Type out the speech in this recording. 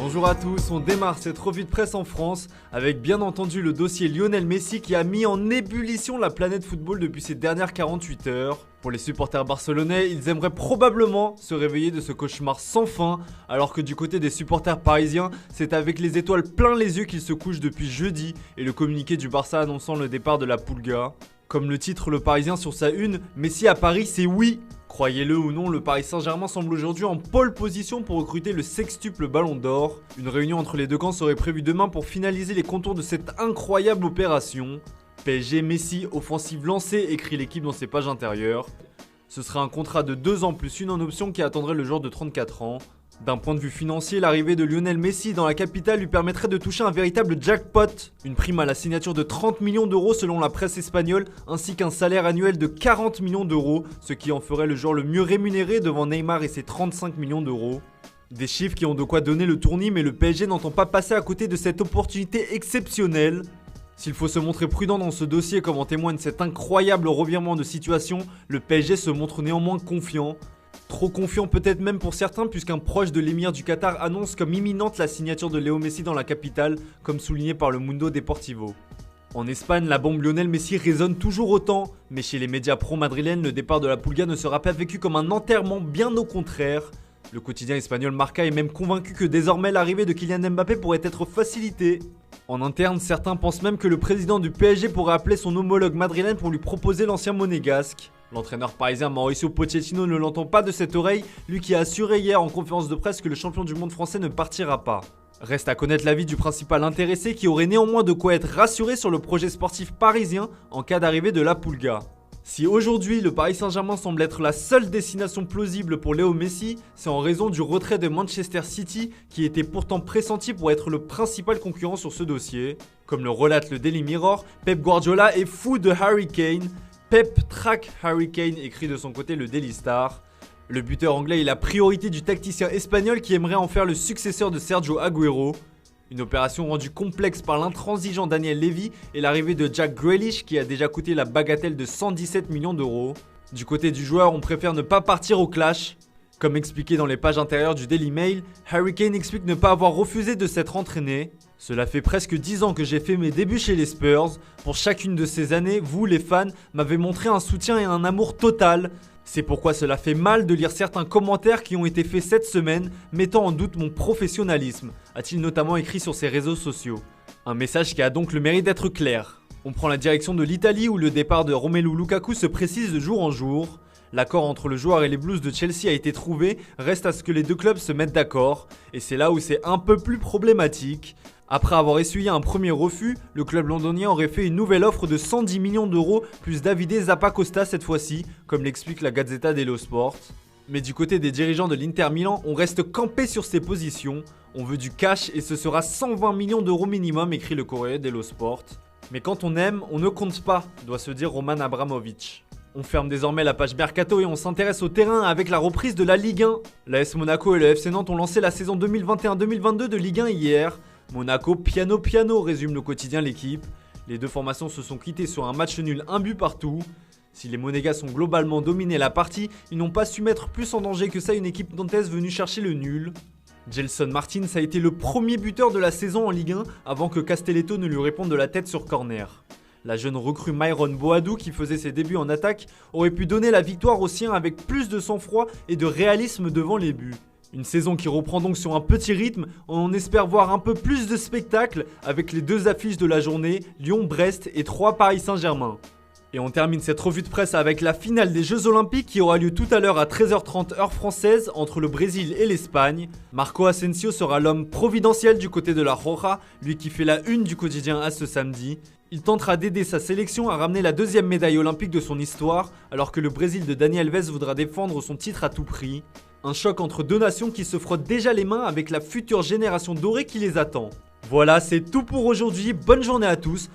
Bonjour à tous, on démarre cette revue de presse en France avec bien entendu le dossier Lionel Messi qui a mis en ébullition la planète football depuis ces dernières 48 heures. Pour les supporters barcelonais, ils aimeraient probablement se réveiller de ce cauchemar sans fin, alors que du côté des supporters parisiens, c'est avec les étoiles plein les yeux qu'ils se couchent depuis jeudi et le communiqué du Barça annonçant le départ de la Pulga. Comme le titre Le Parisien sur sa une, Messi à Paris c'est oui. Croyez-le ou non, le Paris Saint-Germain semble aujourd'hui en pole position pour recruter le sextuple Ballon d'Or. Une réunion entre les deux camps serait prévue demain pour finaliser les contours de cette incroyable opération. PSG Messi, offensive lancée, écrit l'équipe dans ses pages intérieures. Ce sera un contrat de 2 ans plus une en option qui attendrait le joueur de 34 ans. D'un point de vue financier, l'arrivée de Lionel Messi dans la capitale lui permettrait de toucher un véritable jackpot. Une prime à la signature de 30 millions d'euros selon la presse espagnole, ainsi qu'un salaire annuel de 40 millions d'euros, ce qui en ferait le joueur le mieux rémunéré devant Neymar et ses 35 millions d'euros. Des chiffres qui ont de quoi donner le tournis, mais le PSG n'entend pas passer à côté de cette opportunité exceptionnelle. S'il faut se montrer prudent dans ce dossier comme en témoigne cet incroyable revirement de situation, le PSG se montre néanmoins confiant. Trop confiant peut-être même pour certains puisqu'un proche de l'émir du Qatar annonce comme imminente la signature de Léo Messi dans la capitale, comme souligné par le Mundo Deportivo. En Espagne, la bombe Lionel Messi résonne toujours autant, mais chez les médias pro-madrilènes, le départ de la Pulga ne sera pas vécu comme un enterrement, bien au contraire. Le quotidien espagnol Marca est même convaincu que désormais l'arrivée de Kylian Mbappé pourrait être facilitée. En interne, certains pensent même que le président du PSG pourrait appeler son homologue madrilène pour lui proposer l'ancien monégasque. L'entraîneur parisien Mauricio Pochettino ne l'entend pas de cette oreille, lui qui a assuré hier en conférence de presse que le champion du monde français ne partira pas. Reste à connaître l'avis du principal intéressé qui aurait néanmoins de quoi être rassuré sur le projet sportif parisien en cas d'arrivée de la Pulga. Si aujourd'hui le Paris Saint-Germain semble être la seule destination plausible pour Léo Messi, c'est en raison du retrait de Manchester City qui était pourtant pressenti pour être le principal concurrent sur ce dossier. Comme le relate le Daily Mirror, Pep Guardiola est fou de Harry Kane. Pep traque Harry Kane, écrit de son côté le Daily Star. Le buteur anglais est la priorité du tacticien espagnol qui aimerait en faire le successeur de Sergio Agüero. Une opération rendue complexe par l'intransigeant Daniel Levy et l'arrivée de Jack Grealish qui a déjà coûté la bagatelle de 117 millions d'euros. Du côté du joueur, on préfère ne pas partir au clash. Comme expliqué dans les pages intérieures du Daily Mail, Harry Kane explique ne pas avoir refusé de s'être entraîné. Cela fait presque 10 ans que j'ai fait mes débuts chez les Spurs. Pour chacune de ces années, vous les fans m'avez montré un soutien et un amour total. C'est pourquoi cela fait mal de lire certains commentaires qui ont été faits cette semaine, mettant en doute mon professionnalisme, a-t-il notamment écrit sur ses réseaux sociaux. Un message qui a donc le mérite d'être clair. On prend la direction de l'Italie où le départ de Romelu Lukaku se précise de jour en jour. L'accord entre le joueur et les Blues de Chelsea a été trouvé, reste à ce que les deux clubs se mettent d'accord, et c'est là où c'est un peu plus problématique. Après avoir essuyé un premier refus, le club londonien aurait fait une nouvelle offre de 110 millions d'euros plus Davide Zappacosta cette fois-ci, comme l'explique la Gazzetta dello Sport. Mais du côté des dirigeants de l'Inter Milan, on reste campé sur ses positions. On veut du cash et ce sera 120 millions d'euros minimum, écrit le Corriere dello Sport. Mais quand on aime, on ne compte pas, doit se dire Roman Abramovich. On ferme désormais la page Mercato et on s'intéresse au terrain avec la reprise de la Ligue 1. L'AS Monaco et le FC Nantes ont lancé la saison 2021-2022 de Ligue 1 hier. Monaco piano résume le quotidien l'équipe. Les deux formations se sont quittées sur un match nul, un but partout. Si les Monégas ont globalement dominé la partie, ils n'ont pas su mettre plus en danger que ça une équipe nantaise venue chercher le nul. Gelson Martins a été le premier buteur de la saison en Ligue 1 avant que Castelletto ne lui réponde de la tête sur corner. La jeune recrue Myron Boadou qui faisait ses débuts en attaque aurait pu donner la victoire aux siens avec plus de sang-froid et de réalisme devant les buts. Une saison qui reprend donc sur un petit rythme, on espère voir un peu plus de spectacle avec les deux affiches de la journée, Lyon-Brest et 3 Paris Saint-Germain. Et on termine cette revue de presse avec la finale des Jeux Olympiques qui aura lieu tout à l'heure à 13h30 heure française entre le Brésil et l'Espagne. Marco Asensio sera l'homme providentiel du côté de la Roja, lui qui fait la une du quotidien AS ce samedi. Il tentera d'aider sa sélection à ramener la 2e médaille olympique de son histoire, alors que le Brésil de Dani Alves voudra défendre son titre à tout prix. Un choc entre deux nations qui se frottent déjà les mains avec la future génération dorée qui les attend. Voilà, c'est tout pour aujourd'hui. Bonne journée à tous.